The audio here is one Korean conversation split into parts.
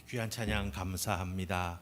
귀한 찬양 감사합니다.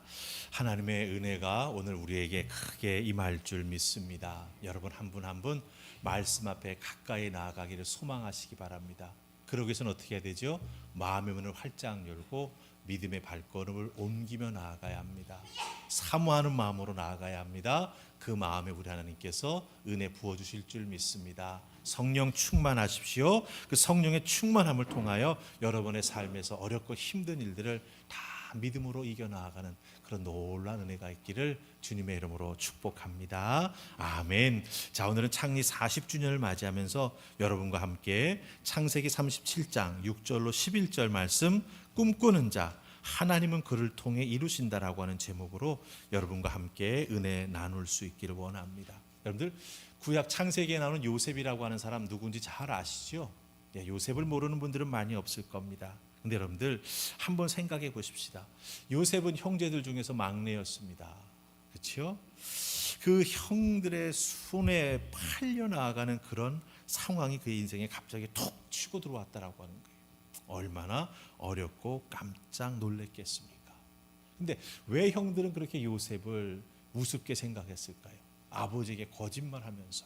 하나님의 은혜가 오늘 우리에게 크게 임할 줄 믿습니다. 여러분 한 분 한 분 말씀 앞에 가까이 나아가기를 소망하시기 바랍니다. 그러기 위해서는 어떻게 해야 되죠? 마음의 문을 활짝 열고 믿음의 발걸음을 옮기며 나아가야 합니다. 사모하는 마음으로 나아가야 합니다. 그 마음에 우리 하나님께서 은혜 부어주실 줄 믿습니다. 성령 충만하십시오. 그 성령의 충만함을 통하여 여러분의 삶에서 어렵고 힘든 일들을 다 믿음으로 이겨나가는 그런 놀라운 은혜가 있기를 주님의 이름으로 축복합니다. 아멘. 자, 오늘은 창리 40주년을 맞이하면서 여러분과 함께 창세기 37장 6절로 11절 말씀, 꿈꾸는 자 하나님은 그를 통해 이루신다라고 하는 제목으로 여러분과 함께 은혜 나눌 수 있기를 원합니다. 여러분들 구약 창세기에 나오는 요셉이라고 하는 사람 누군지 잘 아시죠? 요셉을 모르는 분들은 많이 없을 겁니다. 근데 여러분들 한번 생각해 보십시다. 요셉은 형제들 중에서 막내였습니다. 그렇죠? 그 형들의 손에 팔려 나아가는 그런 상황이 그의 인생에 갑자기 툭 치고 들어왔다라고 하는 거예요. 얼마나 어렵고 깜짝 놀랐겠습니까? 근데 왜 형들은 그렇게 요셉을 우습게 생각했을까요? 아버지에게 거짓말하면서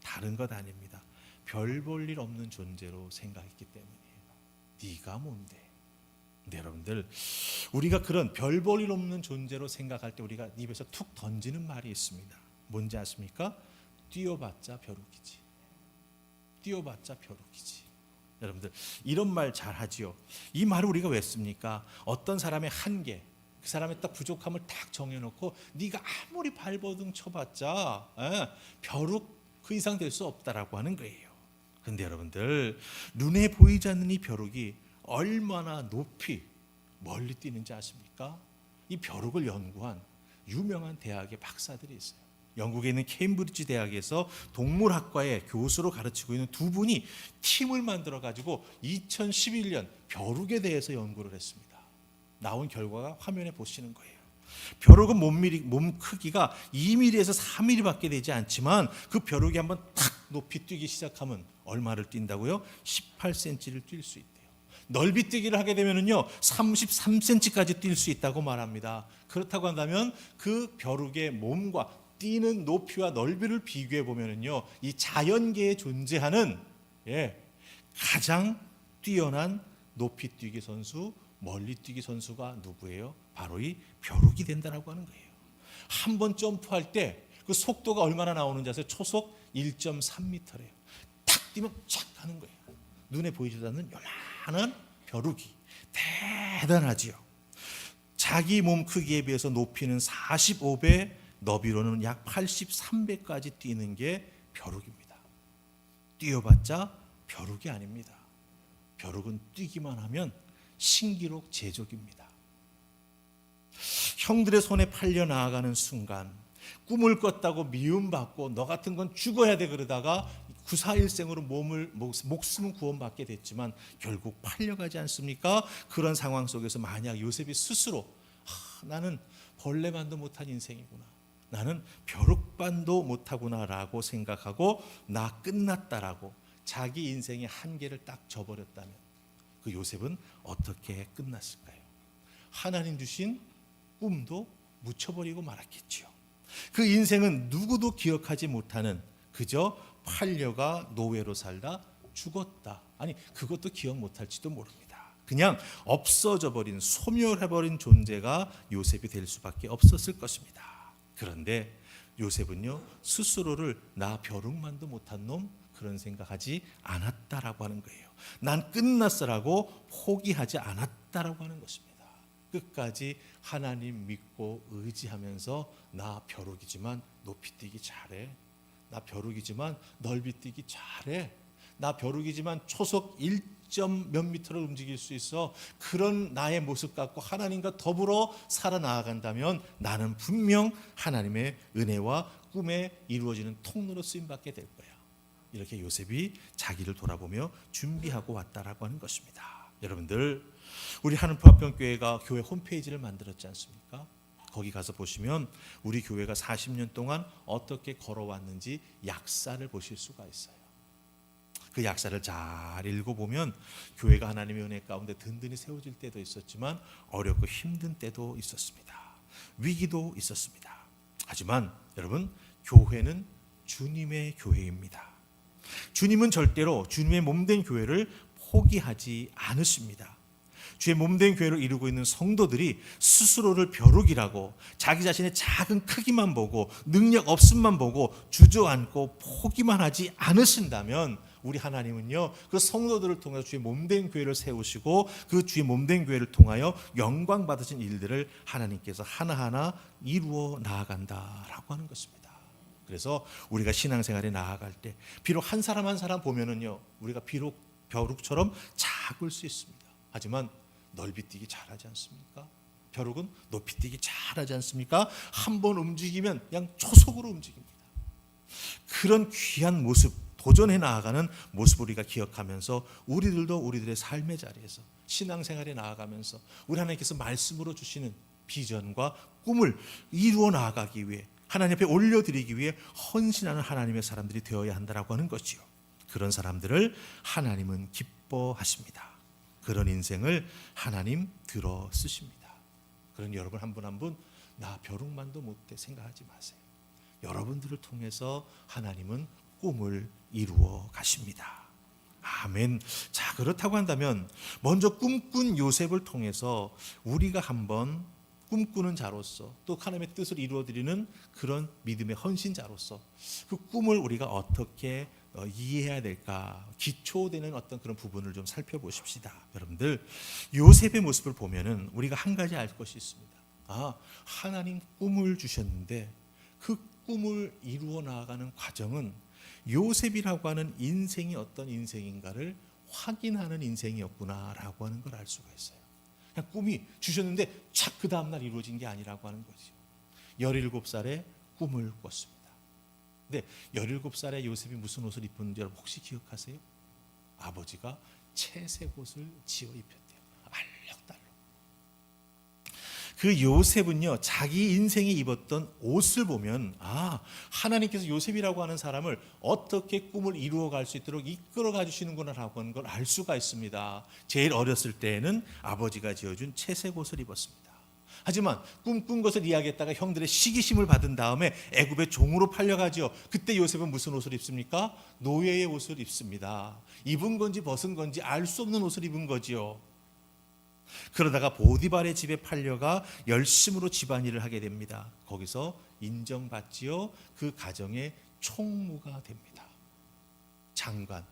다른 것 아닙니다. 별 볼 일 없는 존재로 생각했기 때문이에요. 네가 뭔데? 근데 여러분들 우리가 그런 별 볼 일 없는 존재로 생각할 때 우리가 입에서 툭 던지는 말이 있습니다. 뭔지 아십니까? 뛰어봤자 벼룩이지. 뛰어봤자 벼룩이지. 여러분들 이런 말 잘 하지요. 이 말을 우리가 왜 씁니까? 어떤 사람의 한계, 그 사람의 딱 부족함을 딱 정해놓고 네가 아무리 발버둥 쳐봤자 벼룩 그 이상 될 수 없다라고 하는 거예요. 근데 여러분들 눈에 보이지 않는 이 벼룩이 얼마나 높이 멀리 뛰는지 아십니까? 이 벼룩을 연구한 유명한 대학의 박사들이 있어요. 영국에 있는 케임브리지 대학에서 동물학과의 교수로 가르치고 있는 두 분이 팀을 만들어 가지고 2011년 벼룩에 대해서 연구를 했습니다. 나온 결과가 화면에 보시는 거예요. 벼룩은 몸 크기가 2mm에서 4mm밖에 되지 않지만 그 벼룩이 한번 탁 높이 뛰기 시작하면 얼마를 뛴다고요? 18cm를 뛸 수 있대요. 넓이 뛰기를 하게 되면요 33cm까지 뛸 수 있다고 말합니다. 그렇다고 한다면 그 벼룩의 몸과 뛰는 높이와 넓이를 비교해 보면요 이 자연계에 존재하는 가장 뛰어난 높이 뛰기 선수, 멀리 뛰기 선수가 누구예요? 바로 이 벼룩이 된다라고 하는 거예요. 한 번 점프할 때 그 속도가 얼마나 나오는지 아세요? 초속 1.3m래요. 탁 뛰면 쫙 가는 거예요. 눈에 보이지도 않는 요만한 벼룩이 대단하지요. 자기 몸 크기에 비해서 높이는 45배, 너비로는 약 83배까지 뛰는 게 벼룩입니다. 뛰어봤자 벼룩이 아닙니다. 벼룩은 뛰기만 하면 신기록 제적입니다. 형들의 손에 팔려 나아가는 순간 꿈을 꿨다고 미움받고 너 같은 건 죽어야 돼 그러다가 구사일생으로 목숨은 구원받게 됐지만 결국 팔려가지 않습니까? 그런 상황 속에서 만약 요셉이 스스로 나는 벌레만도 못한 인생이구나, 나는 벼룩반도 못하구나라고 생각하고 나 끝났다라고 자기 인생의 한계를 딱 져버렸다면 그 요셉은 어떻게 끝났을까요? 하나님 주신 꿈도 묻혀버리고 말았겠지요. 그 인생은 누구도 기억하지 못하는 그저 팔려가 노예로 살다 죽었다. 아니 그것도 기억 못할지도 모릅니다. 그냥 없어져 버린, 소멸해버린 존재가 요셉이 될 수밖에 없었을 것입니다. 그런데 요셉은요 스스로를 나 벼룩만도 못한 놈 그런 생각하지 않았다라고 하는 거예요. 난 끝났어라고 포기하지 않았다라고 하는 것입니다. 끝까지 하나님 믿고 의지하면서 나 벼룩이지만 높이 뛰기 잘해, 나 벼룩이지만 넓이 뛰기 잘해, 나 벼룩이지만 초속 1몇 미터를 움직일 수 있어, 그런 나의 모습 갖고 하나님과 더불어 살아나간다면 나는 분명 하나님의 은혜와 꿈에 이루어지는 통로로 쓰임받게 될 거야. 이렇게 요셉이 자기를 돌아보며 준비하고 왔다라고 하는 것입니다. 여러분들 우리 하늘포합병교회가 교회 홈페이지를 만들었지 않습니까? 거기 가서 보시면 우리 교회가 40년 동안 어떻게 걸어왔는지 약사를 보실 수가 있어요. 그 약사를 잘 읽어보면 교회가 하나님의 은혜 가운데 든든히 세워질 때도 있었지만 어렵고 힘든 때도 있었습니다. 위기도 있었습니다. 하지만 여러분, 교회는 주님의 교회입니다. 주님은 절대로 주님의 몸된 교회를 포기하지 않으십니다. 주의 몸된 교회를 이루고 있는 성도들이 스스로를 벼룩이라고 자기 자신의 작은 크기만 보고 능력 없음만 보고 주저앉고 포기만 하지 않으신다면 우리 하나님은요, 그 성도들을 통해서 주의 몸된 교회를 세우시고 그 주의 몸된 교회를 통하여 영광 받으신 일들을 하나님께서 하나하나 이루어 나아간다라고 하는 것입니다. 그래서 우리가 신앙생활에 나아갈 때 비록 한 사람 한 사람 보면은요, 우리가 비록 벼룩처럼 작을 수 있습니다. 하지만 넓이 뛰기 잘하지 않습니까? 벼룩은 높이 뛰기 잘하지 않습니까? 한번 움직이면 그냥 초속으로 움직입니다. 그런 귀한 모습, 도전해 나아가는 모습을 우리가 기억하면서 우리들도 우리들의 삶의 자리에서 신앙생활에 나아가면서 우리 하나님께서 말씀으로 주시는 비전과 꿈을 이루어 나아가기 위해 하나님 앞에 올려드리기 위해 헌신하는 하나님의 사람들이 되어야 한다라고 하는 것이요. 그런 사람들을 하나님은 기뻐하십니다. 그런 인생을 하나님 들어 쓰십니다. 그런 여러분 한 분 한 분 나 벼룩만도 못해 생각하지 마세요. 여러분들을 통해서 하나님은 꿈을 이루어 가십니다. 아멘. 자, 그렇다고 한다면 먼저 꿈꾼 요셉을 통해서 우리가 한번 꿈꾸는 자로서 또 하나님의 뜻을 이루어드리는 그런 믿음의 헌신자로서 그 꿈을 우리가 어떻게 이해해야 될까, 기초되는 어떤 그런 부분을 좀 살펴보십시다. 여러분들, 요셉의 모습을 보면은 우리가 한 가지 알 것이 있습니다. 하나님 꿈을 주셨는데 그 꿈을 이루어 나아가는 과정은 요셉이라고 하는 인생이 어떤 인생인가를 확인하는 인생이었구나라고 하는 걸 알 수가 있어요. 그냥 꿈이 주셨는데 착 그 다음날 이루어진 게 아니라고 하는 거죠. 17살에 꿈을 꿨습니다. 근데 17살에 요셉이 무슨 옷을 입었는지 여러분 혹시 기억하세요? 아버지가 채색 옷을 지어 입혔대요. 알록달록. 그 요셉은요, 자기 인생에 입었던 옷을 보면 하나님께서 요셉이라고 하는 사람을 어떻게 꿈을 이루어갈 수 있도록 이끌어가 주시는구나라고 하는 걸 알 수가 있습니다. 제일 어렸을 때에는 아버지가 지어준 채색 옷을 입었습니다. 하지만 꿈꾼 것을 이야기했다가 형들의 시기심을 받은 다음에 애굽의 종으로 팔려가죠. 그때 요셉은 무슨 옷을 입습니까? 노예의 옷을 입습니다. 입은 건지 벗은 건지 알 수 없는 옷을 입은 거지요. 그러다가 보디발의 집에 팔려가 열심으로 집안일을 하게 됩니다. 거기서 인정받지요. 그 가정의 총무가 됩니다. 장관,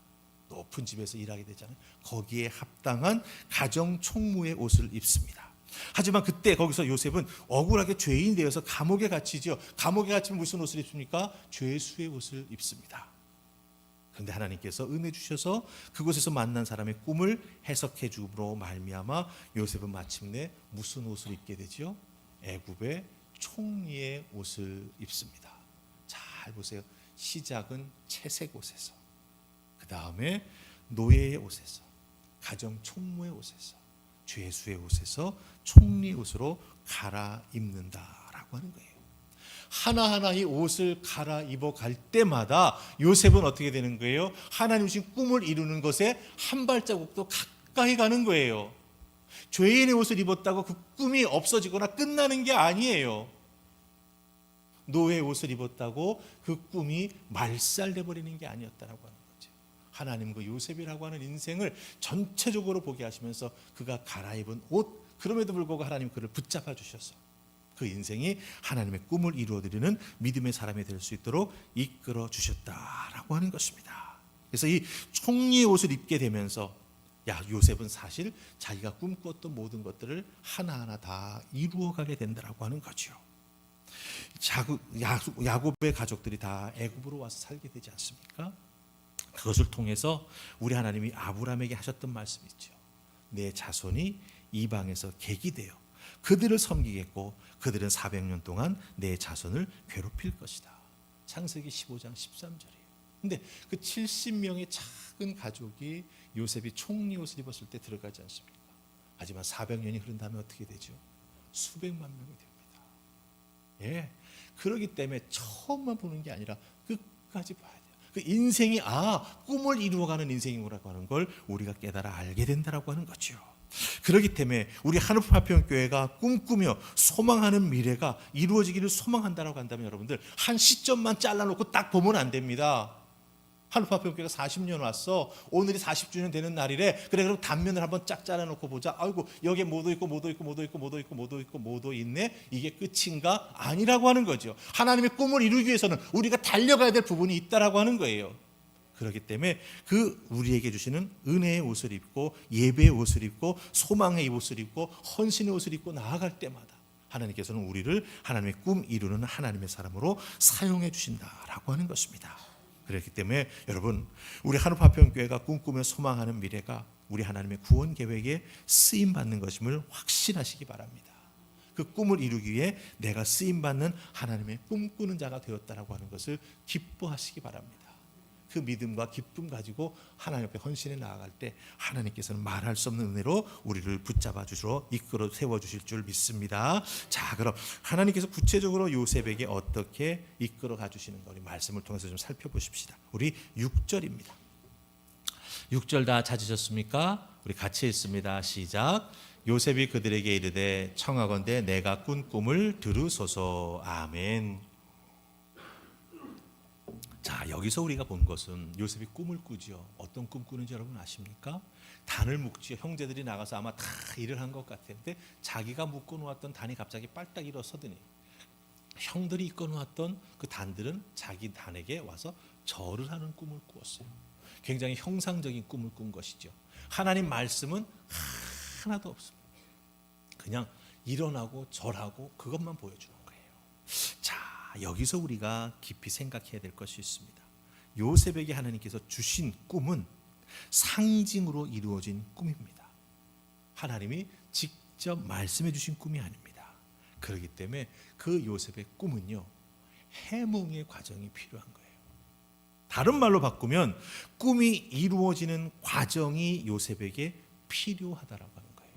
높은 집에서 일하게 되잖아요. 거기에 합당한 가정 총무의 옷을 입습니다. 하지만 그때 거기서 요셉은 억울하게 죄인이 되어서 감옥에 갇히죠. 감옥에 갇히면 무슨 옷을 입습니까? 죄수의 옷을 입습니다. 그런데 하나님께서 은혜 주셔서 그곳에서 만난 사람의 꿈을 해석해 주므로 말미암아 요셉은 마침내 무슨 옷을 입게 되죠? 애굽의 총리의 옷을 입습니다. 잘 보세요. 시작은 채색 옷에서, 그 다음에 노예의 옷에서, 가정 총무의 옷에서, 죄수의 옷에서 총리 옷으로 갈아입는다라고 하는 거예요. 하나하나 이 옷을 갈아입어 갈 때마다 요셉은 어떻게 되는 거예요? 하나님 주신 꿈을 이루는 것에 한 발자국도 가까이 가는 거예요. 죄인의 옷을 입었다고 그 꿈이 없어지거나 끝나는 게 아니에요. 노예의 옷을 입었다고 그 꿈이 말살돼 버리는 게 아니었다라고 하는 거죠. 하나님 그 요셉이라고 하는 인생을 전체적으로 보게 하시면서 그가 갈아입은 옷, 그럼에도 불구하고 하나님 그를 붙잡아 주셔서 그 인생이 하나님의 꿈을 이루어드리는 믿음의 사람이 될 수 있도록 이끌어 주셨다라고 하는 것입니다. 그래서 이 총리의 옷을 입게 되면서 요셉은 사실 자기가 꿈꿨던 모든 것들을 하나하나 다 이루어가게 된다라고 하는 거죠. 야곱의 가족들이 다 애굽으로 와서 살게 되지 않습니까? 그것을 통해서 우리 하나님이 아브라함에게 하셨던 말씀이 있죠. 내 자손이 이방에서 객이 되어 그들을 섬기겠고 그들은 400년 동안 내 자손을 괴롭힐 것이다. 창세기 15장 13절이에요. 근데 그 70명의 작은 가족이 요셉이 총리 옷을 입었을 때 들어가지 않습니까? 하지만 400년이 흐른 다음에 어떻게 되죠? 수백만 명이 됩니다. 그렇기 때문에 처음만 보는 게 아니라 끝까지 봐야 돼요. 그 인생이 꿈을 이루어가는 인생이라고 하는 걸 우리가 깨달아 알게 된다라고 하는 거죠. 그렇기 때문에 우리 한우프 화평교회가 꿈꾸며 소망하는 미래가 이루어지기를 소망한다라고 한다면 여러분들 한 시점만 잘라놓고 딱 보면 안 됩니다. 한우프 화평교회가 40년 왔어. 오늘이 40주년 되는 날이래. 그래 그럼 단면을 한번 쫙 잘라놓고 보자. 아이고 여기에 뭐도 있고 뭐도 있고 뭐도 있고 뭐도 있고 뭐도 있고 뭐도 있네. 이게 끝인가? 아니라고 하는 거죠. 하나님의 꿈을 이루기 위해서는 우리가 달려가야 될 부분이 있다라고 하는 거예요. 그렇기 때문에 그 우리에게 주시는 은혜의 옷을 입고 예배의 옷을 입고 소망의 옷을 입고 헌신의 옷을 입고 나아갈 때마다 하나님께서는 우리를 하나님의 꿈 이루는 하나님의 사람으로 사용해 주신다라고 하는 것입니다. 그렇기 때문에 여러분 우리 한우프 화평교회가 꿈꾸며 소망하는 미래가 우리 하나님의 구원 계획에 쓰임 받는 것임을 확신하시기 바랍니다. 그 꿈을 이루기 위해 내가 쓰임 받는 하나님의 꿈꾸는 자가 되었다라고 하는 것을 기뻐하시기 바랍니다. 그 믿음과 기쁨 가지고 하나님 앞에 헌신해 나아갈 때 하나님께서는 말할 수 없는 은혜로 우리를 붙잡아 주시러 이끌어 세워 주실 줄 믿습니다. 자, 그럼 하나님께서 구체적으로 요셉에게 어떻게 이끌어 가 주시는가 우리 말씀을 통해서 좀 살펴보십시다. 우리 6절입니다. 6절 다 찾으셨습니까? 우리 같이 읽습니다. 시작. 요셉이 그들에게 이르되 청하건대 내가 꾼 꿈을 들으소서. 아멘. 자, 여기서 우리가 본 것은 요셉이 꿈을 꾸죠. 어떤 꿈 꾸는지 여러분 아십니까? 단을 묶지요. 형제들이 나가서 아마 다 일을 한 것 같은데 자기가 묶어 놓았던 단이 갑자기 빨딱 일어서더니 형들이 이끌어 놓았던 그 단들은 자기 단에게 와서 절을 하는 꿈을 꾸었어요. 굉장히 형상적인 꿈을 꾼 것이죠. 하나님 말씀은 하나도 없습니다. 그냥 일어나고 절하고 그것만 보여주는 거예요. 자, 여기서 우리가 깊이 생각해야 될 것이 있습니다. 요셉에게 하나님께서 주신 꿈은 상징으로 이루어진 꿈입니다. 하나님이 직접 말씀해 주신 꿈이 아닙니다. 그렇기 때문에 그 요셉의 꿈은요, 해몽의 과정이 필요한 거예요. 다른 말로 바꾸면 꿈이 이루어지는 과정이 요셉에게 필요하다라고 하는 거예요.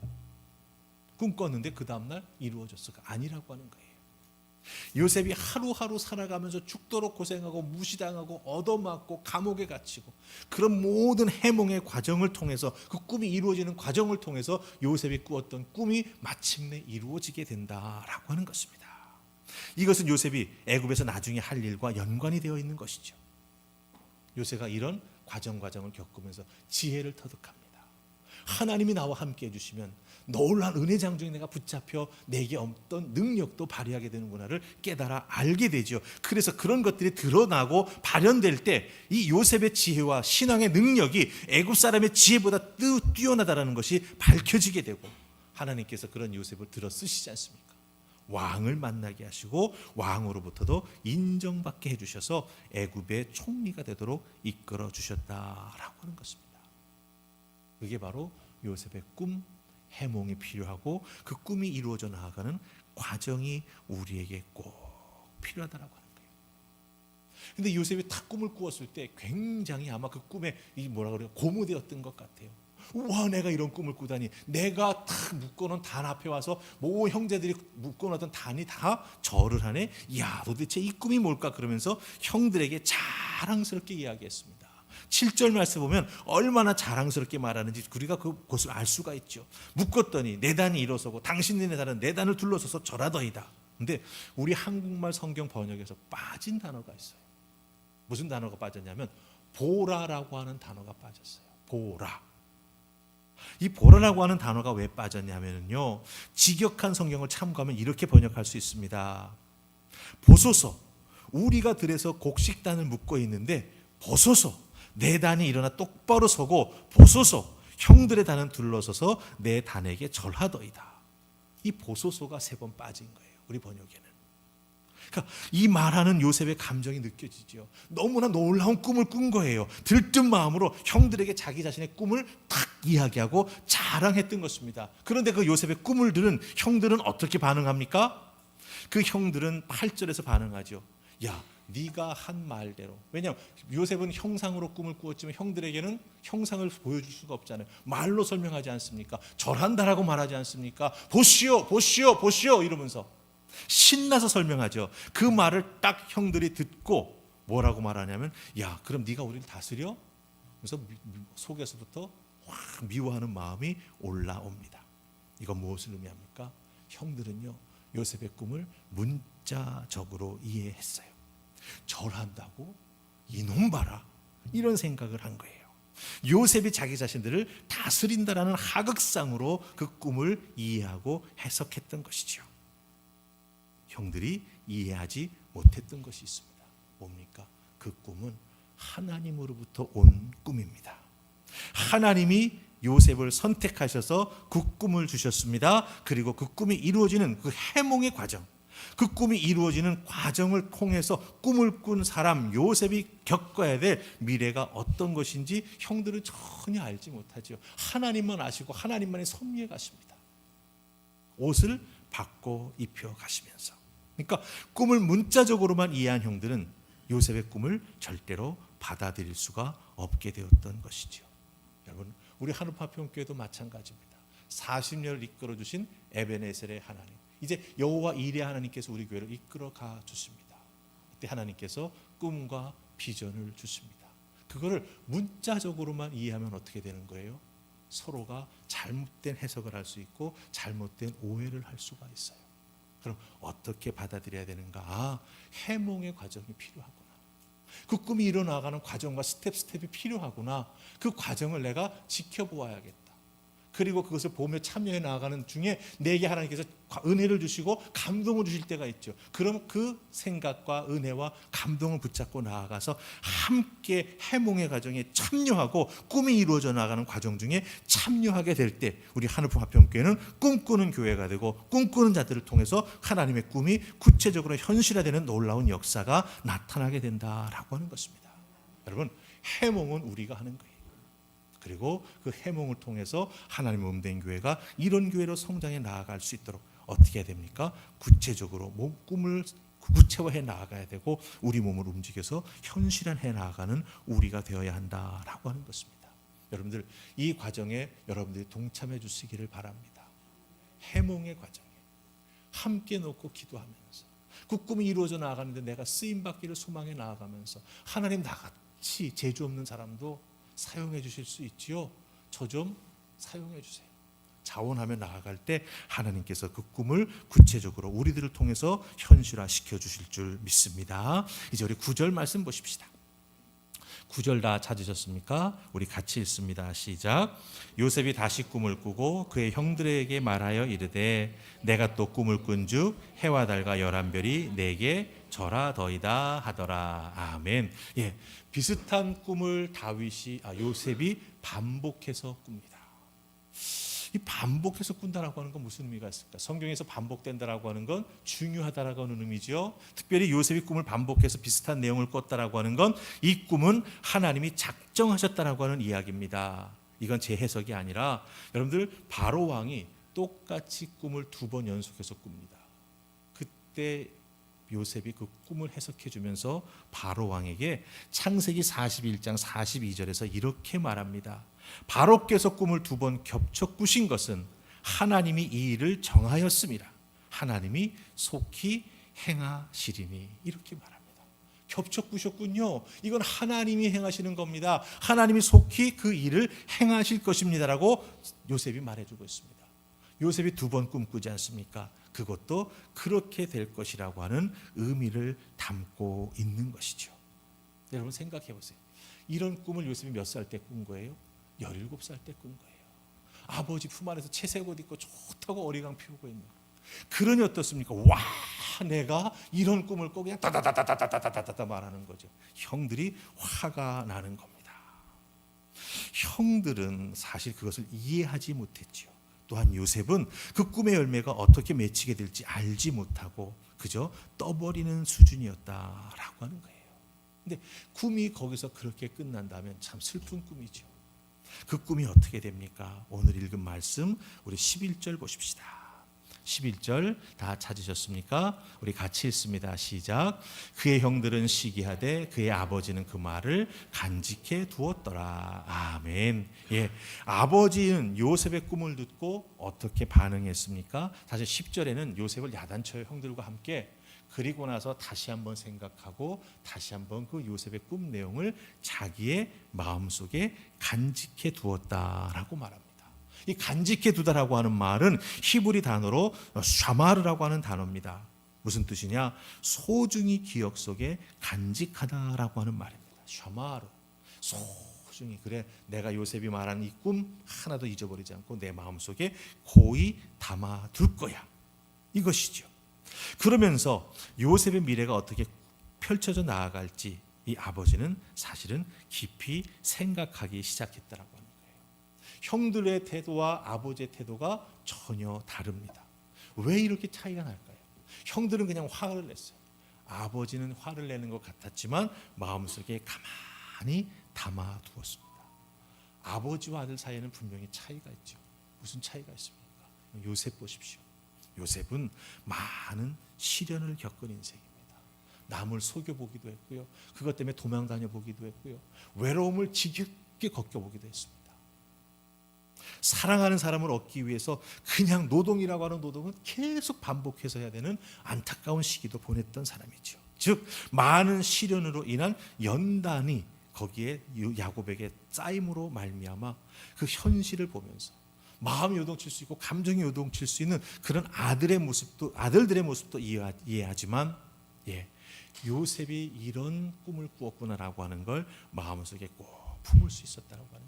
꿈 꿨는데 그 다음날 이루어졌을까? 아니라고 하는 거예요. 요셉이 하루하루 살아가면서 죽도록 고생하고 무시당하고 얻어맞고 감옥에 갇히고 그런 모든 해몽의 과정을 통해서 그 꿈이 이루어지는 과정을 통해서 요셉이 꾸었던 꿈이 마침내 이루어지게 된다라고 하는 것입니다. 이것은 요셉이 애굽에서 나중에 할 일과 연관이 되어 있는 것이죠. 요셉가 이런 과정을 겪으면서 지혜를 터득합니다. 하나님이 나와 함께 해주시면 놀라운 은혜 장중에 내가 붙잡혀 내게 어떤 능력도 발휘하게 되는구나를 깨달아 알게 되죠. 그래서 그런 것들이 드러나고 발현될 때 이 요셉의 지혜와 신앙의 능력이 애굽 사람의 지혜보다 뛰어나다라는 것이 밝혀지게 되고 하나님께서 그런 요셉을 들어 쓰시지 않습니까? 왕을 만나게 하시고 왕으로부터도 인정받게 해주셔서 애굽의 총리가 되도록 이끌어 주셨다라고 하는 것입니다. 그게 바로 요셉의 꿈, 해몽이 필요하고 그 꿈이 이루어져 나아가는 과정이 우리에게 꼭 필요하다라고 하는 거예요. 근데 요셉이 딱 꿈을 꾸었을 때 굉장히 아마 그 꿈에 이 뭐라 그래요? 고무되었던 것 같아요. 와, 내가 이런 꿈을 꾸다니. 내가 딱 묶어놓은 단 앞에 와서 모 형제들이 묶어놓던 단이 다 절을 하네. 야, 도대체 이 꿈이 뭘까? 그러면서 형들에게 자랑스럽게 이야기했습니다. 7절 말씀 보면 얼마나 자랑스럽게 말하는지 우리가 그것을 알 수가 있죠. 묶었더니 내 단이 일어서고 당신네 단은 내 단을 둘러서서 절하더이다. 근데 우리 한국말 성경 번역에서 빠진 단어가 있어요. 무슨 단어가 빠졌냐면 보라라고 하는 단어가 빠졌어요. 보라. 이 보라라고 하는 단어가 왜 빠졌냐면요, 직역한 성경을 참고하면 이렇게 번역할 수 있습니다. 보소서, 우리가 들에서 곡식단을 묶고 있는데 보소서, 내 단이 일어나 똑바로 서고 보소서, 형들의 단은 둘러서서 내 단에게 절하더이다. 이 보소서가 3번 빠진 거예요, 우리 번역에는. 그러니까 이 말하는 요셉의 감정이 느껴지죠. 너무나 놀라운 꿈을 꾼 거예요. 들뜬 마음으로 형들에게 자기 자신의 꿈을 탁 이야기하고 자랑했던 것입니다. 그런데 그 요셉의 꿈을 들은 형들은 어떻게 반응합니까? 그 형들은 8절에서 반응하죠. 야, 네가 한 말대로. 왜냐하면 요셉은 형상으로 꿈을 꾸었지만 형들에게는 형상을 보여줄 수가 없잖아요. 말로 설명하지 않습니까? 절한다라고 말하지 않습니까? 보시오, 보시오, 보시오 이러면서 신나서 설명하죠. 그 말을 딱 형들이 듣고 뭐라고 말하냐면 야 그럼 네가 우리를 다스려? 그래서 속에서부터 확 미워하는 마음이 올라옵니다. 이건 무엇을 의미합니까? 형들은요 요셉의 꿈을 문자적으로 이해했어요. 절한다고? 이놈 봐라 이런 생각을 한 거예요. 요셉이 자기 자신들을 다스린다라는 하극상으로 그 꿈을 이해하고 해석했던 것이죠. 형들이 이해하지 못했던 것이 있습니다. 뭡니까? 그 꿈은 하나님으로부터 온 꿈입니다. 하나님이 요셉을 선택하셔서 그 꿈을 주셨습니다. 그리고 그 꿈이 이루어지는 그 해몽의 과정, 그 꿈이 이루어지는 과정을 통해서 꿈을 꾼 사람 요셉이 겪어야 될 미래가 어떤 것인지 형들은 전혀 알지 못하죠. 하나님만 아시고 하나님만이 섭리해 가십니다. 옷을 바꿔 입혀 가시면서. 그러니까 꿈을 문자적으로만 이해한 형들은 요셉의 꿈을 절대로 받아들일 수가 없게 되었던 것이죠. 여러분, 우리 하늘파평교회도 마찬가지입니다. 40년을 이끌어 주신 에베네셀의 하나님, 이제 여호와 이레 하나님께서 우리 교회를 이끌어 가 주십니다. 그때 하나님께서 꿈과 비전을 주십니다. 그거를 문자적으로만 이해하면 어떻게 되는 거예요? 서로가 잘못된 해석을 할 수 있고 잘못된 오해를 할 수가 있어요. 그럼 어떻게 받아들여야 되는가? 아, 해몽의 과정이 필요하구나. 그 꿈이 일어나가는 과정과 스텝이 필요하구나. 그 과정을 내가 지켜보아야겠다. 그리고 그것을 보며 참여해 나아가는 중에 내게 하나님께서 은혜를 주시고 감동을 주실 때가 있죠. 그럼 그 생각과 은혜와 감동을 붙잡고 나아가서 함께 해몽의 과정에 참여하고 꿈이 이루어져 나가는 과정 중에 참여하게 될 때 우리 하늘품 화평교회는 꿈꾸는 교회가 되고 꿈꾸는 자들을 통해서 하나님의 꿈이 구체적으로 현실화되는 놀라운 역사가 나타나게 된다라고 하는 것입니다. 여러분, 해몽은 우리가 하는 거예요. 그리고 그 해몽을 통해서 하나님의 몸된 교회가 이런 교회로 성장해 나아갈 수 있도록 어떻게 해야 됩니까? 구체적으로 꿈을 구체화해 나아가야 되고 우리 몸을 움직여서 현실화해 나아가는 우리가 되어야 한다라고 하는 것입니다. 여러분들 이 과정에 여러분들이 동참해 주시기를 바랍니다. 해몽의 과정에 함께 놓고 기도하면서 그 꿈이 이루어져 나아가는데 내가 쓰임받기를 소망해 나아가면서 하나님 나같이 재주 없는 사람도 사용해 주실 수 있지요. 저 좀 사용해 주세요. 자원하며 나아갈 때 하나님께서 그 꿈을 구체적으로 우리들을 통해서 현실화시켜 주실 줄 믿습니다. 이제 우리 9절 말씀 보십시다. 9절 다 찾으셨습니까? 우리 같이 읽습니다. 시작. 요셉이 다시 꿈을 꾸고 그의 형들에게 말하여 이르되 내가 또 꿈을 꾼즉 해와 달과 열한 별이 내게 절하더이다 하더라. 아멘. 예, 비슷한 꿈을 요셉이 반복해서 꿉니다. 이 반복해서 꾼다라고 하는 건 무슨 의미가 있을까? 성경에서 반복된다라고 하는 건 중요하다라고 하는 의미죠. 특별히 요셉이 꿈을 반복해서 비슷한 내용을 꿨다라고 하는 건 이 꿈은 하나님이 작정하셨다라고 하는 이야기입니다. 이건 제 해석이 아니라 여러분들 바로 왕이 똑같이 꿈을 2번 연속해서 꿉니다. 그때 요셉이 그 꿈을 해석해 주면서 바로 왕에게 창세기 41장 42절에서 이렇게 말합니다. 바로께서 꿈을 2번 겹쳐 꾸신 것은 하나님이 이 일을 정하였습니다. 하나님이 속히 행하시리니 이렇게 말합니다. 겹쳐 꾸셨군요. 이건 하나님이 행하시는 겁니다. 하나님이 속히 그 일을 행하실 것입니다라고 요셉이 말해주고 있습니다. 요셉이 2번 꿈꾸지 않습니까? 그것도 그렇게 될 것이라고 하는 의미를 담고 있는 것이죠. 여러분 생각해 보세요. 이런 꿈을 요셉이 몇 살 때 꾼 거예요? 17살 때 꾼 거예요. 아버지 품 안에서 채색옷 입고 좋다고 어리광 피우고 있는. 그러니 어떻습니까? 와, 내가 이런 꿈을 꿔 그냥 다다다다다다다다 말하는 거죠. 형들이 화가 나는 겁니다. 형들은 사실 그것을 이해하지 못했죠. 또한 요셉은 그 꿈의 열매가 어떻게 맺히게 될지 알지 못하고 그저 떠버리는 수준이었다라고 하는 거예요. 근데 꿈이 거기서 그렇게 끝난다면 참 슬픈 꿈이죠. 그 꿈이 어떻게 됩니까? 오늘 읽은 말씀 우리 11절 보십시다. 11절 다 찾으셨습니까? 우리 같이 읽습니다. 시작. 그의 형들은 시기하되 그의 아버지는 그 말을 간직해 두었더라. 아멘. 예, 아버지는 요셉의 꿈을 듣고 어떻게 반응했습니까? 사실 10절에는 요셉을 야단쳐요. 형들과 함께 그리고 나서 다시 한번 생각하고 다시 한번 그 요셉의 꿈 내용을 자기의 마음속에 간직해 두었다라고 말합니다. 이 간직해 두다라고 하는 말은 히브리 단어로 샤마르라고 하는 단어입니다. 무슨 뜻이냐? 소중히 기억 속에 간직하다라고 하는 말입니다. 샤마르, 소중히. 그래, 내가 요셉이 말한 이 꿈 하나도 잊어버리지 않고 내 마음속에 고이 담아둘 거야, 이것이죠. 그러면서 요셉의 미래가 어떻게 펼쳐져 나아갈지 이 아버지는 사실은 깊이 생각하기 시작했다라고 합니다. 형들의 태도와 아버지의 태도가 전혀 다릅니다. 왜 이렇게 차이가 날까요? 형들은 그냥 화를 냈어요. 아버지는 화를 내는 것 같았지만 마음속에 가만히 담아두었습니다. 아버지와 아들 사이에는 분명히 차이가 있죠. 무슨 차이가 있습니까? 요셉 보십시오. 요셉은 많은 시련을 겪은 인생입니다. 남을 속여보기도 했고요. 그것 때문에 도망 다녀보기도 했고요. 외로움을 지겹게 겪어보기도 했습니다. 사랑하는 사람을 얻기 위해서 그냥 노동이라고 하는 노동은 계속 반복해서 해야 되는 안타까운 시기도 보냈던 사람이죠. 즉 많은 시련으로 인한 연단이 거기에 야곱에게 쌓임으로 말미암아 그 현실을 보면서 마음이 요동칠 수 있고 감정이 요동칠 수 있는 그런 아들들의 모습도 이해하지만 요셉이 이런 꿈을 꾸었구나라고 하는 걸 마음속에 꼭 품을 수 있었다고 하는 거예요.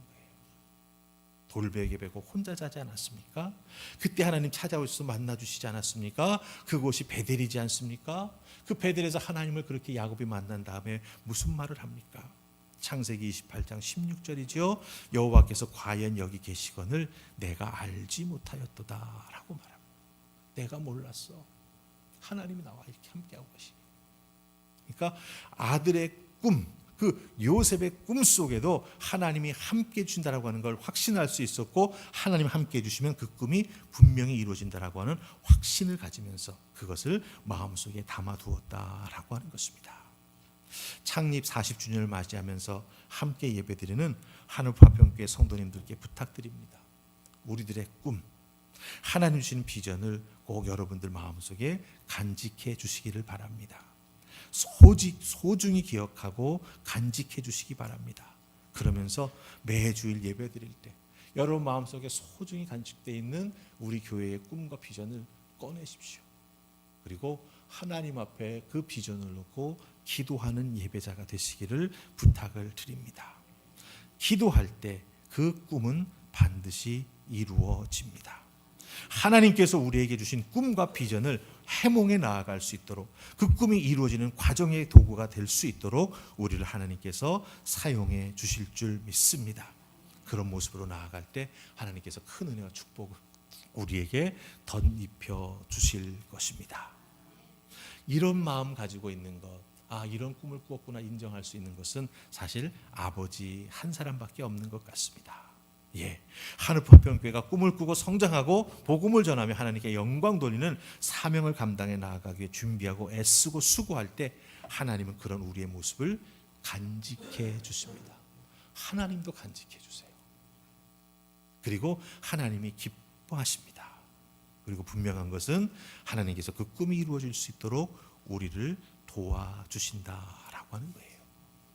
돌베개 베고 혼자 자지 않았습니까? 그때 하나님 찾아오셔서 만나주시지 않았습니까? 그곳이 베델이지 않습니까? 그 베델에서 하나님을 그렇게 야곱이 만난 다음에 무슨 말을 합니까? 창세기 28장 16절이죠. 여호와께서 과연 여기 계시거늘 내가 알지 못하였도다라고 말합니다. 내가 몰랐어. 하나님이 나와 이렇게 함께하고 계시. 그러니까 아들의 꿈, 그 요셉의 꿈 속에도 하나님이 함께 해준다라고 하는 걸 확신할 수 있었고, 하나님 함께 해주시면 그 꿈이 분명히 이루어진다라고 하는 확신을 가지면서 그것을 마음속에 담아두었다라고 하는 것입니다. 창립 40주년을 맞이하면서 함께 예배드리는 하늘파평교회 성도님들께 부탁드립니다. 우리들의 꿈, 하나님 주시는 비전을 꼭 여러분들 마음속에 간직해 주시기를 바랍니다. 소중히 기억하고 간직해 주시기 바랍니다. 그러면서 매주일 예배 드릴 때 여러분 마음속에 소중히 간직되어 있는 우리 교회의 꿈과 비전을 꺼내십시오. 그리고 하나님 앞에 그 비전을 놓고 기도하는 예배자가 되시기를 부탁을 드립니다. 기도할 때 그 꿈은 반드시 이루어집니다. 하나님께서 우리에게 주신 꿈과 비전을 해몽해 나아갈 수 있도록, 그 꿈이 이루어지는 과정의 도구가 될 수 있도록 우리를 하나님께서 사용해 주실 줄 믿습니다. 그런 모습으로 나아갈 때 하나님께서 큰 은혜와 축복을 우리에게 덧입혀 주실 것입니다. 이런 마음 가지고 있는 것, 이런 꿈을 꾸었구나 인정할 수 있는 것은 사실 아버지 한 사람밖에 없는 것 같습니다. 하늘파평교회가 꿈을 꾸고 성장하고 복음을 전하며 하나님께 영광 돌리는 사명을 감당해 나아가기 위해 준비하고 애쓰고 수고할 때 하나님은 그런 우리의 모습을 간직해 주십니다. 하나님도 간직해 주세요. 그리고 하나님이 기뻐하십니다. 그리고 분명한 것은 하나님께서 그 꿈이 이루어질 수 있도록 우리를 도와주신다라고 하는 거예요.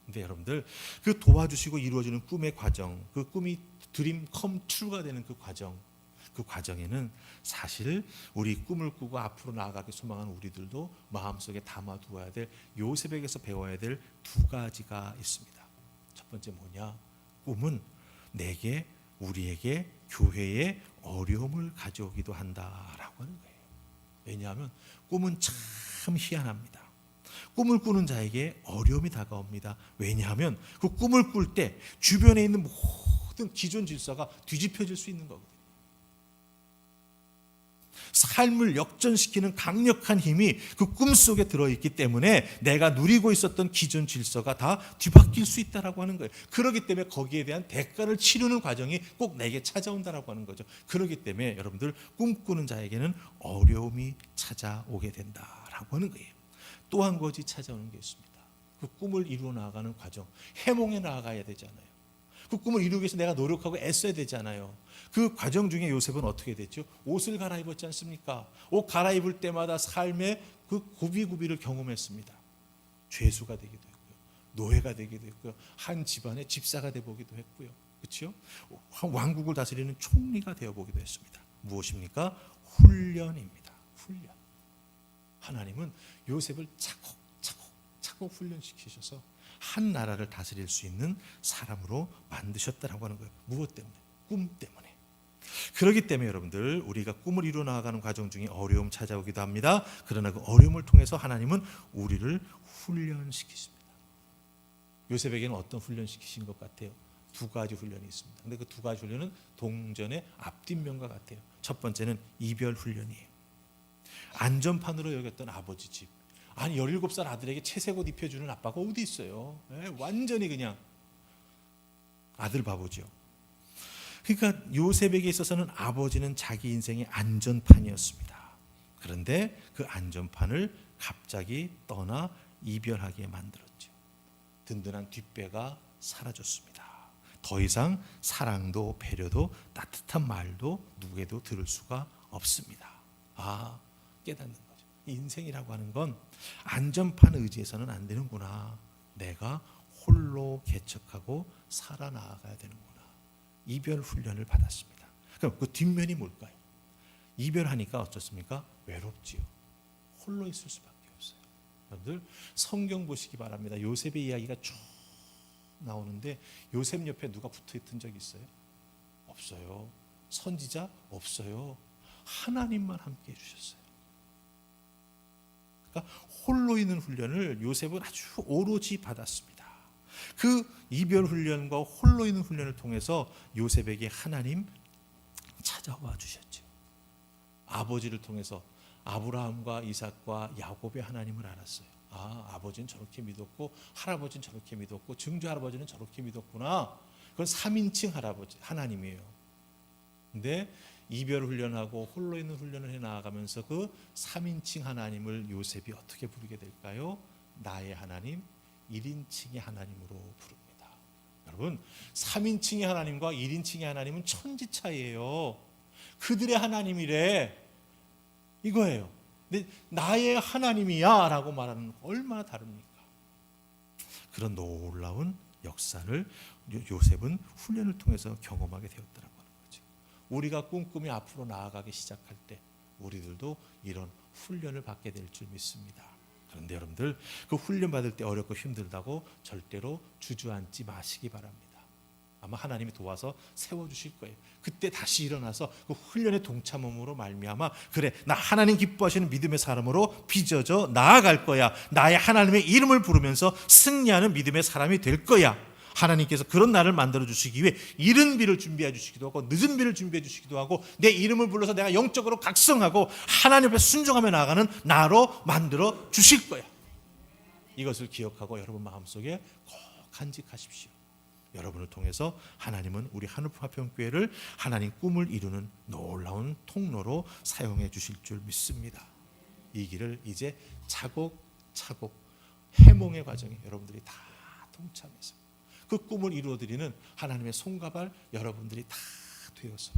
근데 여러분들, 그 도와주시고 이루어지는 꿈의 과정, 그 꿈이 드림 컴 트루가 되는 그 과정에는 사실 우리 꿈을 꾸고 앞으로 나아가기 소망하는 우리들도 마음속에 담아두어야 될, 요셉에게서 배워야 될 두 가지가 있습니다. 첫 번째 뭐냐? 꿈은 내게, 우리에게, 교회에 어려움을 가져오기도 한다라고 하는 거예요. 왜냐하면 꿈은 참 희한합니다. 꿈을 꾸는 자에게 어려움이 다가옵니다. 왜냐하면 그 꿈을 꿀 때 주변에 있는 모든 기존 질서가 뒤집혀질 수 있는 거거든요. 삶을 역전시키는 강력한 힘이 그 꿈 속에 들어있기 때문에 내가 누리고 있었던 기존 질서가 다 뒤바뀔 수 있다라고 하는 거예요. 그렇기 때문에 거기에 대한 대가를 치르는 과정이 꼭 내게 찾아온다라고 하는 거죠. 그렇기 때문에 여러분들, 꿈꾸는 자에게는 어려움이 찾아오게 된다라고 하는 거예요. 또 한 가지 찾아오는 게 있습니다. 그 꿈을 이루어 나가는 과정, 해몽해 나가야 되잖아요. 그 꿈을 이루기 위해서 내가 노력하고 애써야 되잖아요. 그 과정 중에 요셉은 어떻게 됐죠? 옷을 갈아입었지 않습니까? 옷 갈아입을 때마다 삶의 그 고비고비를 경험했습니다. 죄수가 되기도 했고요, 노예가 되기도 했고요, 한 집안의 집사가 되보기도 했고요, 그렇죠? 왕국을 다스리는 총리가 되어보기도 했습니다. 무엇입니까? 훈련입니다. 훈련. 하나님은 요셉을 차곡차곡 훈련시키셔서 한 나라를 다스릴 수 있는 사람으로 만드셨다라고 하는 거예요. 무엇 때문에? 꿈 때문에. 그렇기 때문에 여러분들, 우리가 꿈을 이루어 나가는 과정 중에 어려움 찾아오기도 합니다. 그러나 그 어려움을 통해서 하나님은 우리를 훈련시키십니다. 요셉에게는 어떤 훈련시키신 것 같아요? 두 가지 훈련이 있습니다. 근데 그 두 가지 훈련은 동전의 앞뒷면과 같아요. 첫 번째는 이별 훈련이에요. 안전판으로 여겼던 아버지 집, 아니 17살 아들에게 채색옷 입혀주는 아빠가 어디 있어요? 완전히 그냥 아들 바보죠. 그러니까 요셉에게 있어서는 아버지는 자기 인생의 안전판이었습니다. 그런데 그 안전판을 갑자기 떠나 이별하게 만들었죠. 든든한 뒷배가 사라졌습니다. 더 이상 사랑도 배려도 따뜻한 말도 누구에도 들을 수가 없습니다. 깨닫는 거죠. 인생이라고 하는 건 안전판 의지해서는 안 되는구나. 내가 홀로 개척하고 살아나가야 되는구나. 이별 훈련을 받았습니다. 그럼 그 뒷면이 뭘까요? 이별하니까 어떻습니까? 외롭지요. 홀로 있을 수밖에 없어요. 여러분들 성경 보시기 바랍니다. 요셉의 이야기가 쭉 나오는데 요셉 옆에 누가 붙어있던 적 있어요? 없어요. 선지자? 없어요. 하나님만 함께 해주셨어요. 그러니까 홀로 있는 훈련을 요셉은 아주 오로지 받았습니다. 그 이별 훈련과 홀로 있는 훈련을 통해서 요셉에게 하나님 찾아와 주셨죠. 아버지를 통해서 아브라함과 이삭과 야곱의 하나님을 알았어요. 아버지는 저렇게 믿었고 할아버지는 저렇게 믿었고 증조 할아버지는 저렇게 믿었구나. 그건 3인칭 할아버지 하나님이에요. 근데 이별 훈련하고 홀로 있는 훈련을 해 나아가면서 그 3인칭 하나님을 요셉이 어떻게 부르게 될까요? 나의 하나님, 1인칭의 하나님으로 부릅니다. 여러분, 3인칭의 하나님과 1인칭의 하나님은 천지 차이예요. 그들의 하나님이래 이거예요. 근데 나의 하나님이야 라고 말하는 얼마나 다릅니까? 그런 놀라운 역사를 요셉은 훈련을 통해서 경험하게 되었더라고요. 우리가 꿈꾸며 앞으로 나아가기 시작할 때 우리들도 이런 훈련을 받게 될 줄 믿습니다. 그런데 여러분들, 그 훈련 받을 때 어렵고 힘들다고 절대로 주저앉지 마시기 바랍니다. 아마 하나님이 도와서 세워주실 거예요. 그때 다시 일어나서 그 훈련의 동참함으로 말미암아 그래, 나 하나님 기뻐하시는 믿음의 사람으로 빚어져 나아갈 거야. 나의 하나님의 이름을 부르면서 승리하는 믿음의 사람이 될 거야. 하나님께서 그런 나를 만들어 주시기 위해 이른 비를 준비해 주시기도 하고 늦은 비를 준비해 주시기도 하고 내 이름을 불러서 내가 영적으로 각성하고 하나님 앞에 순종하며 나아가는 나로 만들어 주실 거야. 이것을 기억하고 여러분 마음속에 꼭 간직하십시오. 여러분을 통해서 하나님은 우리 한우파평교회를 하나님 꿈을 이루는 놀라운 통로로 사용해 주실 줄 믿습니다. 이 길을 이제 차곡차곡 해몽의 과정에 여러분들이 다 동참해서 그 꿈을 이루어드리는 하나님의 손가발 여러분들이 다 되어서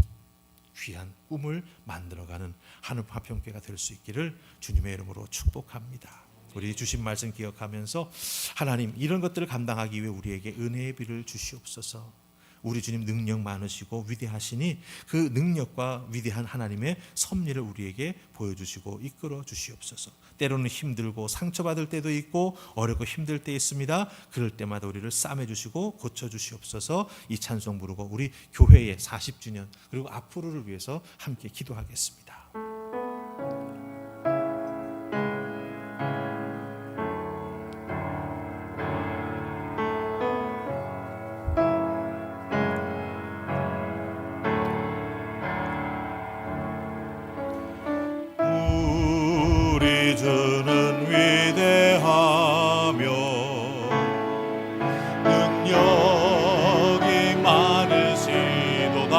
귀한 꿈을 만들어가는 한우파평교회가 될 수 있기를 주님의 이름으로 축복합니다. 우리 주신 말씀 기억하면서 하나님, 이런 것들을 감당하기 위해 우리에게 은혜의 비를 주시옵소서. 우리 주님 능력 많으시고 위대하시니 그 능력과 위대한 하나님의 섭리를 우리에게 보여주시고 이끌어 주시옵소서. 때로는 힘들고 상처받을 때도 있고 어렵고 힘들 때 있습니다. 그럴 때마다 우리를 싸매주시고 고쳐주시옵소서. 이 찬송 부르고 우리 교회의 40주년 그리고 앞으로를 위해서 함께 기도하겠습니다. 주는 위대하며 능력이 많으시도다.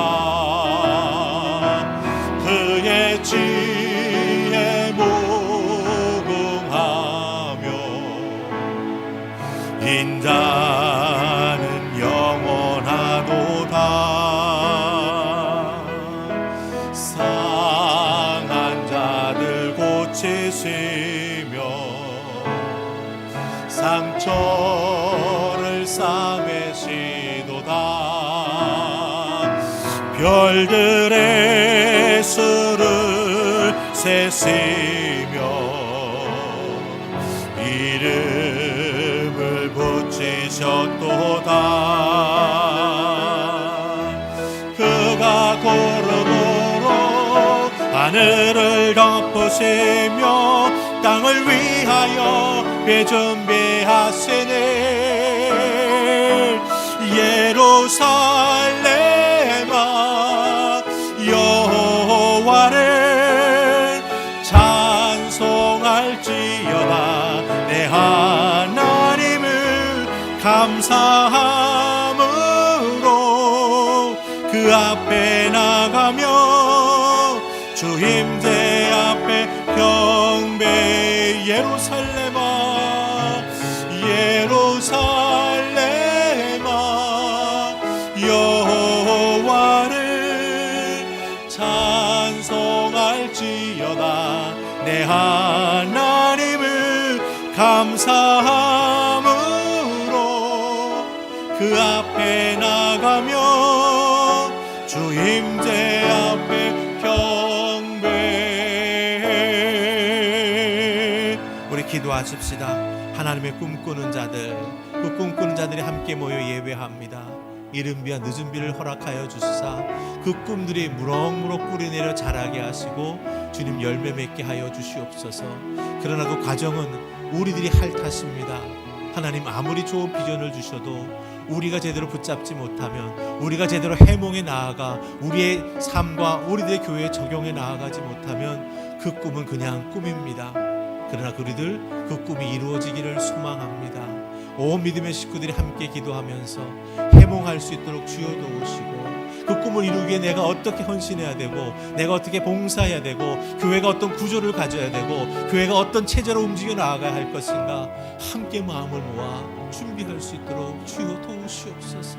그의 지혜 무궁하며 인자는 영원하도다. 붙이시며 상처를 싸매시도다. 별들의 수를 세시며 이름을 붙이셨도다. 그가 구름으로 하늘을 덮으시며 땅을 위하여 배 준비하시니 예루살렘아 여호와를 찬송할지어다. 내 하나님을 감사함으로 그 앞에 나가며 주 임재 앞에 경배. 예루살렘아 예루살렘아 여호와를 찬송할지어다. 내 하나님을 감사함으로 그 앞에 나가며 주 임재 앞에 경배. 우리 기도하십시다. 하나님의 꿈꾸는 자들, 그 꿈꾸는 자들이 함께 모여 예배합니다. 이른 비와 늦은 비를 허락하여 주시사 그 꿈들이 무럭무럭 뿌리 내려 자라게 하시고 주님 열매 맺게 하여 주시옵소서. 그러나 그 과정은 우리들이 할 탓입니다. 하나님, 아무리 좋은 비전을 주셔도 우리가 제대로 붙잡지 못하면, 우리가 제대로 해몽에 나아가 우리의 삶과 우리들의 교회에 적용해 나아가지 못하면 그 꿈은 그냥 꿈입니다. 그러나 우리들 그 꿈이 이루어지기를 소망합니다. 온 믿음의 식구들이 함께 기도하면서 해몽할 수 있도록 주여 도우시고, 그 꿈을 이루기 위해 내가 어떻게 헌신해야 되고, 내가 어떻게 봉사해야 되고, 교회가 어떤 구조를 가져야 되고, 교회가 어떤 체제로 움직여 나아가야 할 것인가 함께 마음을 모아 준비할 수 있도록 주여 도우시옵소서.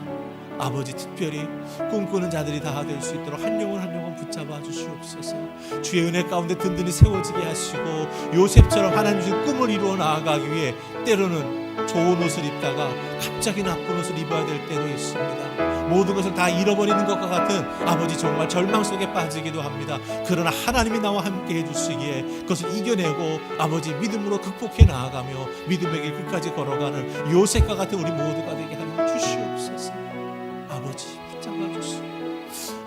아버지, 특별히 꿈꾸는 자들이 다 될 수 있도록 한 영혼 한 영혼 붙잡아 주시옵소서. 주의 은혜 가운데 든든히 세워지게 하시고, 요셉처럼 하나님 주신 꿈을 이루어 나아가기 위해 때로는 좋은 옷을 입다가 갑자기 나쁜 옷을 입어야 될 때도 있습니다. 모든 것을 다 잃어버리는 것과 같은 아버지, 정말 절망 속에 빠지기도 합니다. 그러나 하나님이 나와 함께 해주시기에 그것을 이겨내고 아버지 믿음으로 극복해 나아가며 믿음의 길 끝까지 걸어가는 요셉과 같은 우리 모두가 되게 하여 주시옵소서. 아버지 붙잡아 주시고,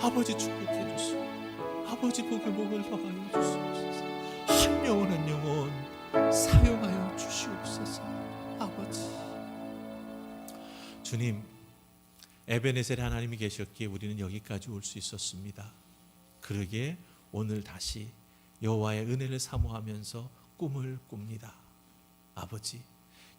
아버지 축복해 주시고, 아버지 복에 복을 더하여 주시옵소서. 한 영혼 한 영혼 사용하여 주시옵소서. 아버지, 주님, 에베네셀의 하나님이 계셨기에 우리는 여기까지 올 수 있었습니다. 그러기에 오늘 다시 여호와의 은혜를 사모하면서 꿈을 꿉니다. 아버지,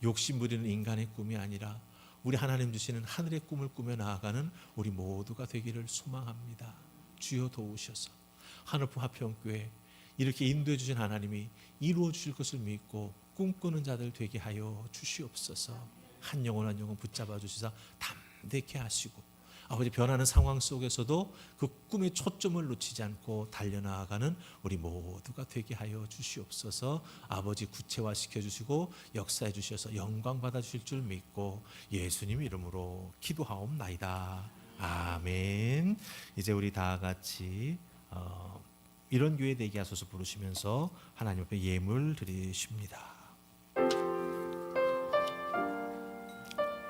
욕심 부리는 인간의 꿈이 아니라 우리 하나님 주시는 하늘의 꿈을 꾸며 나아가는 우리 모두가 되기를 소망합니다. 주여 도우셔서 하늘품 화평교회 이렇게 인도해 주신 하나님이 이루어 주실 것을 믿고 꿈꾸는 자들 되게 하여 주시옵소서. 한 영혼 한 영혼 붙잡아 주시사 담대케 하시고, 아버지 변하는 상황 속에서도 그 꿈의 초점을 놓치지 않고 달려나가는 우리 모두가 되게 하여 주시옵소서. 아버지 구체화시켜 주시고 역사해 주셔서 영광 받아 주실 줄 믿고 예수님 이름으로 기도하옵나이다. 아멘. 이제 우리 다 같이 이런 교회 되게 하소서 부르시면서 하나님 앞에 예물 드리십니다.